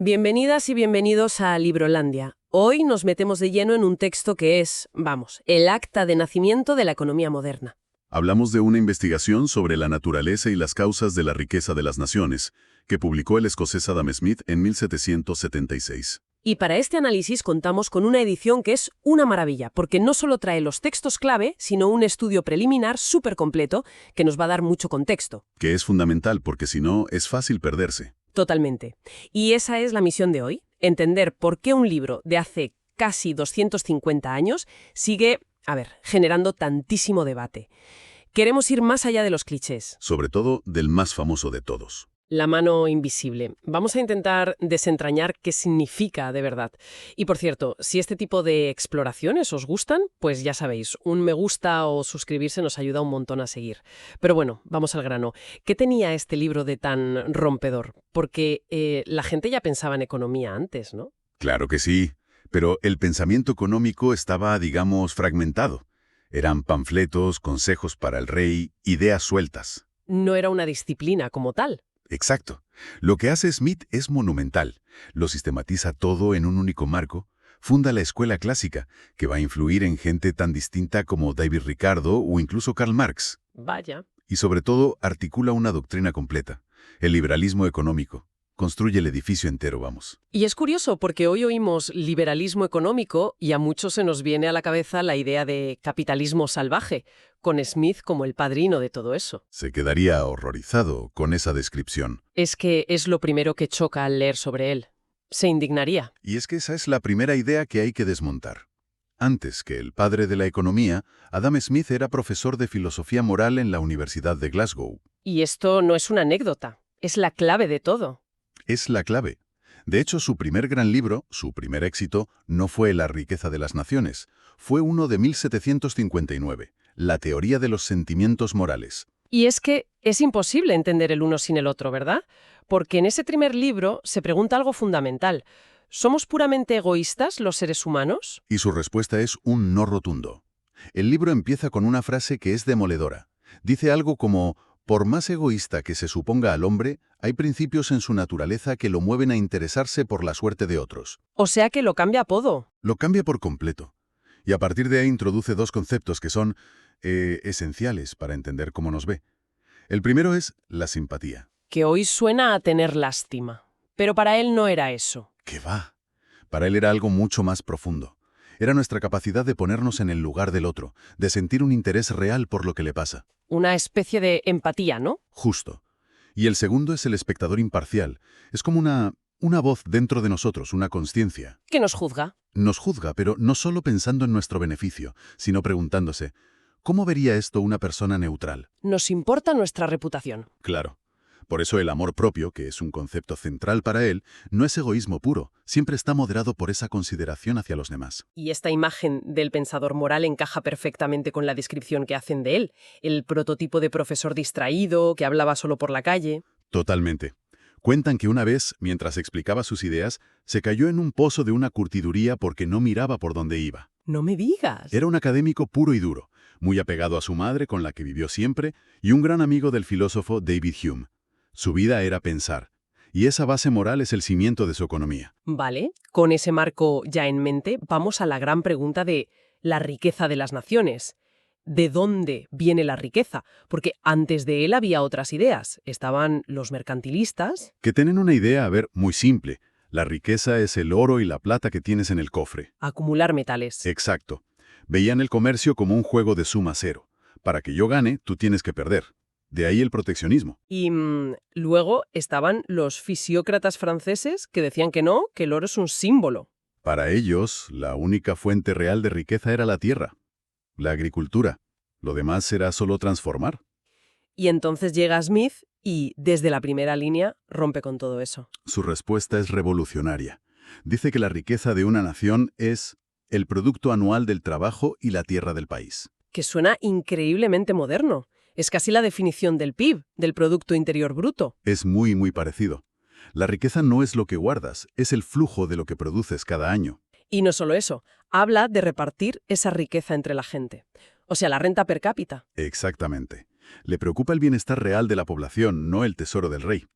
Bienvenidas y bienvenidos a Librolandia. Hoy nos metemos de lleno en un texto que es, vamos, el acta de nacimiento de la economía moderna. Hablamos de una investigación sobre la naturaleza y las causas de la riqueza de las naciones, que publicó el escocés Adam Smith en 1776. Y para este análisis contamos con una edición que es una maravilla, porque no solo trae los textos clave, sino un estudio preliminar súper completo que nos va a dar mucho contexto. Que es fundamental porque si no, es fácil perderse. Totalmente. Y esa es la misión de hoy, entender por qué un libro de hace casi 250 años sigue, generando tantísimo debate. Queremos ir más allá de los clichés. Sobre todo del más famoso de todos. La mano invisible. Vamos a intentar desentrañar qué significa de verdad. Y por cierto, si este tipo de exploraciones os gustan, pues ya sabéis, un me gusta o suscribirse nos ayuda un montón a seguir. Pero bueno, vamos al grano. ¿Qué tenía este libro de tan rompedor? Porque la gente ya pensaba en economía antes, ¿no? Claro que sí, pero el pensamiento económico estaba, digamos, fragmentado. Eran panfletos, consejos para el rey, ideas sueltas. No era una disciplina como tal. Exacto. Lo que hace Smith es monumental. Lo sistematiza todo en un único marco. Funda la escuela clásica, que va a influir en gente tan distinta como David Ricardo o incluso Karl Marx. Vaya. Y sobre todo, articula una doctrina completa. El liberalismo económico. Construye el edificio entero, vamos. Y es curioso porque hoy oímos liberalismo económico y a muchos se nos viene a la cabeza la idea de capitalismo salvaje, con Smith como el padrino de todo eso. Se quedaría horrorizado con esa descripción. Es que es lo primero que choca al leer sobre él. Se indignaría. Y es que esa es la primera idea que hay que desmontar. Antes que el padre de la economía, Adam Smith era profesor de filosofía moral en la Universidad de Glasgow. Y esto no es una anécdota, es la clave de todo. Es la clave. De hecho, su primer gran libro, su primer éxito, no fue La riqueza de las naciones. Fue uno de 1759, La teoría de los sentimientos morales. Y es que es imposible entender el uno sin el otro, ¿verdad? Porque en ese primer libro se pregunta algo fundamental. ¿Somos puramente egoístas los seres humanos? Y su respuesta es un no rotundo. El libro empieza con una frase que es demoledora. Dice algo como: por más egoísta que se suponga al hombre, hay principios en su naturaleza que lo mueven a interesarse por la suerte de otros. O sea que lo cambia a podo. Lo cambia por completo. Y a partir de ahí introduce dos conceptos que son esenciales para entender cómo nos ve. El primero es la simpatía. Que hoy suena a tener lástima. Pero para él no era eso. ¿Qué va? Para él era algo mucho más profundo. Era nuestra capacidad de ponernos en el lugar del otro, de sentir un interés real por lo que le pasa. Una especie de empatía, ¿no? Justo. Y el segundo es el espectador imparcial. Es como una voz dentro de nosotros, una conciencia. Que nos juzga. Nos juzga, pero no solo pensando en nuestro beneficio, sino preguntándose: ¿cómo vería esto una persona neutral? Nos importa nuestra reputación. Claro. Por eso el amor propio, que es un concepto central para él, no es egoísmo puro, siempre está moderado por esa consideración hacia los demás. Y esta imagen del pensador moral encaja perfectamente con la descripción que hacen de él, el prototipo de profesor distraído, que hablaba solo por la calle. Totalmente. Cuentan que una vez, mientras explicaba sus ideas, se cayó en un pozo de una curtiduría porque no miraba por dónde iba. ¡No me digas! Era un académico puro y duro, muy apegado a su madre con la que vivió siempre, y un gran amigo del filósofo David Hume. Su vida era pensar, y esa base moral es el cimiento de su economía. Vale, con ese marco ya en mente, vamos a la gran pregunta de la riqueza de las naciones. ¿De dónde viene la riqueza? Porque antes de él había otras ideas. Estaban los mercantilistas. Que tienen una idea, muy simple. La riqueza es el oro y la plata que tienes en el cofre. Acumular metales. Exacto. Veían el comercio como un juego de suma cero. Para que yo gane, tú tienes que perder. De ahí el proteccionismo. Y luego estaban los fisiócratas franceses que decían que no, que el oro es un símbolo. Para ellos, la única fuente real de riqueza era la tierra, la agricultura. Lo demás era solo transformar. Y entonces llega Smith y, desde la primera línea, rompe con todo eso. Su respuesta es revolucionaria. Dice que la riqueza de una nación es el producto anual del trabajo y la tierra del país. Que suena increíblemente moderno. Es casi la definición del PIB, del Producto Interior Bruto. Es muy, muy parecido. La riqueza no es lo que guardas, es el flujo de lo que produces cada año. Y no solo eso, habla de repartir esa riqueza entre la gente. O sea, la renta per cápita. Exactamente. Le preocupa el bienestar real de la población, no el tesoro del rey.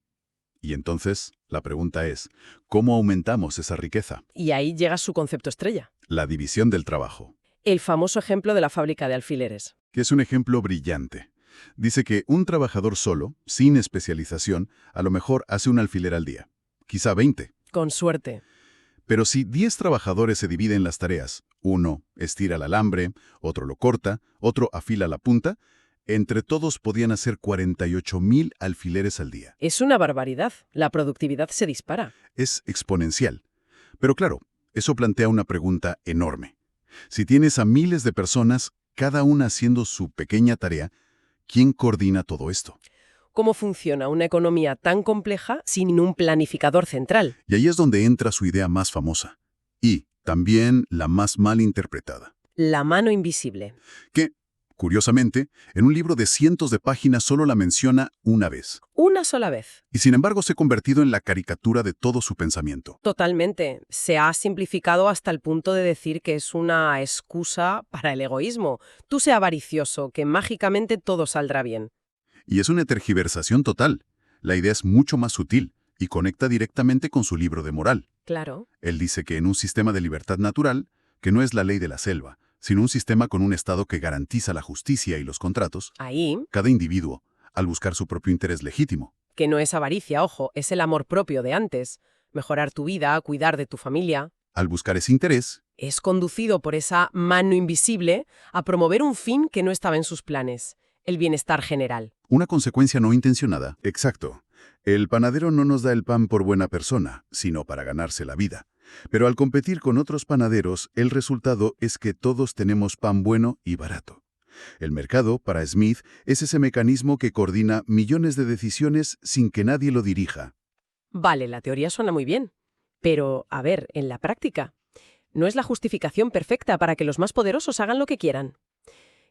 Y entonces, la pregunta es, ¿cómo aumentamos esa riqueza? Y ahí llega su concepto estrella. La división del trabajo, El famoso ejemplo de la fábrica de alfileres. que es un ejemplo brillante. Dice que un trabajador solo, sin especialización, a lo mejor hace un alfiler al día, quizá 20. Con suerte. Pero si 10 trabajadores se dividen las tareas, uno estira el alambre, otro lo corta, otro afila la punta, entre todos podían hacer 48.000 alfileres al día. Es una barbaridad. La productividad se dispara. Es exponencial. Pero claro, eso plantea una pregunta enorme. Si tienes a miles de personas, cada una haciendo su pequeña tarea, ¿quién coordina todo esto? ¿Cómo funciona una economía tan compleja sin un planificador central? Y ahí es donde entra su idea más famosa. Y también la más mal interpretada. La mano invisible. Que, curiosamente, en un libro de cientos de páginas solo la menciona una vez. Una sola vez. Y sin embargo se ha convertido en la caricatura de todo su pensamiento. Totalmente. Se ha simplificado hasta el punto de decir que es una excusa para el egoísmo. Tú sé avaricioso, que mágicamente todo saldrá bien. Y es una tergiversación total. La idea es mucho más sutil y conecta directamente con su libro de moral. Claro. Él dice que en un sistema de libertad natural, que no es la ley de la selva, sino un sistema con un Estado que garantiza la justicia y los contratos, Ahí, cada individuo, al buscar su propio interés legítimo, que no es avaricia, ojo, es el amor propio de antes. Mejorar tu vida, cuidar de tu familia. al buscar ese interés, Es conducido por esa mano invisible a promover un fin que no estaba en sus planes, el bienestar general. una consecuencia no intencionada. Exacto. El panadero no nos da el pan por buena persona, sino para ganarse la vida. Pero al competir con otros panaderos, el resultado es que todos tenemos pan bueno y barato. El mercado, para Smith, es ese mecanismo que coordina millones de decisiones sin que nadie lo dirija. Vale, la teoría suena muy bien. Pero, a ver, en la práctica, no es la justificación perfecta para que los más poderosos hagan lo que quieran.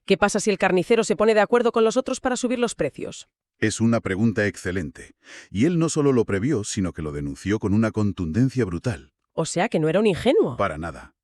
¿Qué pasa si el carnicero se pone de acuerdo con los otros para subir los precios? Es una pregunta excelente. Y él no solo lo previó, sino que lo denunció con una contundencia brutal. O sea que no era un ingenuo. Para nada.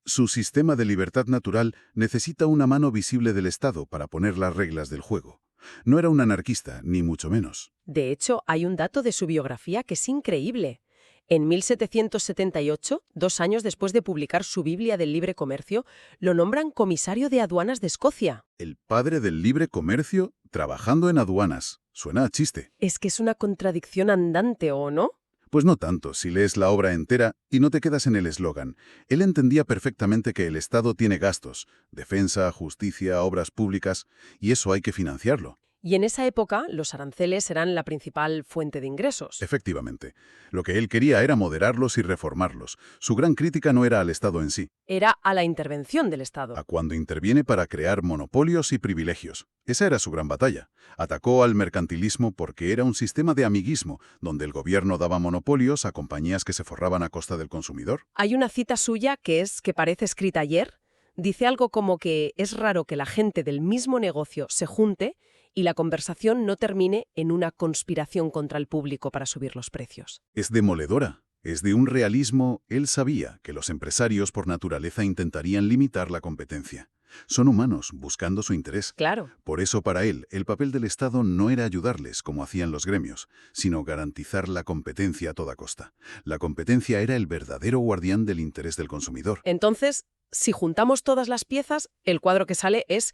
Su sistema de libertad natural necesita una mano visible del Estado para poner las reglas del juego. No era un anarquista, ni mucho menos. De hecho, hay un dato de su biografía que es increíble. En 1778, 2 años después de publicar su Biblia del Libre Comercio, lo nombran comisario de aduanas de Escocia. El padre del libre comercio trabajando en aduanas. Suena a chiste. Es que es una contradicción andante, ¿o no? Pues no tanto, si lees la obra entera y no te quedas en el eslogan. Él entendía perfectamente que el Estado tiene gastos, defensa, justicia, obras públicas, y eso hay que financiarlo. Y en esa época, los aranceles eran la principal fuente de ingresos. Efectivamente. Lo que él quería era moderarlos y reformarlos. Su gran crítica no era al Estado en sí, Era a la intervención del Estado. a cuando interviene para crear monopolios y privilegios. Esa era su gran batalla. Atacó al mercantilismo porque era un sistema de amiguismo, donde el gobierno daba monopolios a compañías que se forraban a costa del consumidor. Hay una cita suya que parece escrita ayer. Dice algo como que es raro que la gente del mismo negocio se junte y la conversación no termine en una conspiración contra el público para subir los precios. Es demoledora. Es de un realismo. Él sabía que los empresarios por naturaleza intentarían limitar la competencia. Son humanos, buscando su interés. Claro. Por eso para él, el papel del Estado no era ayudarles, como hacían los gremios, sino garantizar la competencia a toda costa. La competencia era el verdadero guardián del interés del consumidor. Entonces, si juntamos todas las piezas, el cuadro que sale es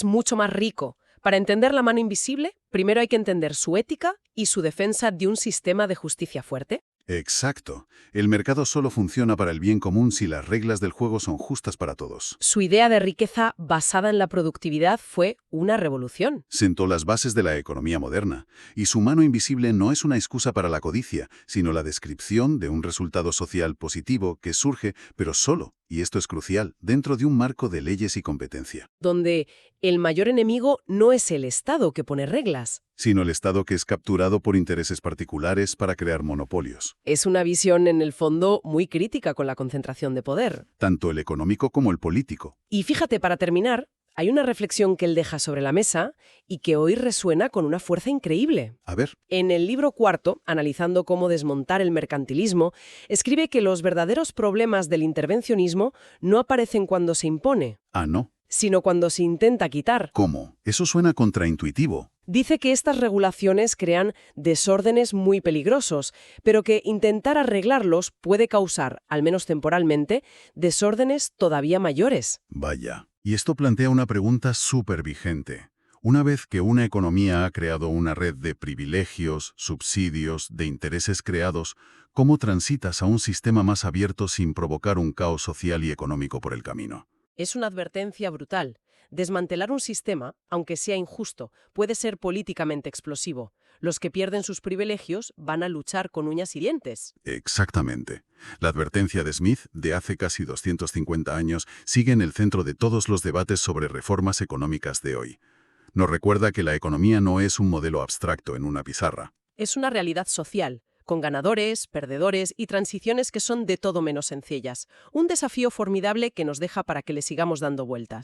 mucho más rico. Para entender la mano invisible, primero hay que entender su ética y su defensa de un sistema de justicia fuerte. Exacto. El mercado solo funciona para el bien común si las reglas del juego son justas para todos. Su idea de riqueza basada en la productividad fue una revolución. Sentó las bases de la economía moderna, y su mano invisible no es una excusa para la codicia, sino la descripción de un resultado social positivo que surge, pero solo, y esto es crucial, dentro de un marco de leyes y competencia. Donde el mayor enemigo no es el Estado que pone reglas. Sino el Estado que es capturado por intereses particulares para crear monopolios. Es una visión, en el fondo, muy crítica con la concentración de poder. Tanto el económico como el político. Y fíjate, para terminar, hay una reflexión que él deja sobre la mesa y que hoy resuena con una fuerza increíble. A ver. En el libro cuarto, analizando cómo desmontar el mercantilismo, escribe que los verdaderos problemas del intervencionismo no aparecen cuando se impone, Ah, no. sino cuando se intenta quitar. ¿Cómo? Eso suena contraintuitivo. Dice que estas regulaciones crean desórdenes muy peligrosos, pero que intentar arreglarlos puede causar, al menos temporalmente, desórdenes todavía mayores. Vaya. Y esto plantea una pregunta súper vigente. Una vez que una economía ha creado una red de privilegios, subsidios, de intereses creados, ¿cómo transitas a un sistema más abierto sin provocar un caos social y económico por el camino? Es una advertencia brutal. Desmantelar un sistema, aunque sea injusto, puede ser políticamente explosivo. Los que pierden sus privilegios van a luchar con uñas y dientes. Exactamente. La advertencia de Smith, de hace casi 250 años, sigue en el centro de todos los debates sobre reformas económicas de hoy. Nos recuerda que la economía no es un modelo abstracto en una pizarra. Es una realidad social, con ganadores, perdedores y transiciones que son de todo menos sencillas. Un desafío formidable que nos deja para que le sigamos dando vueltas.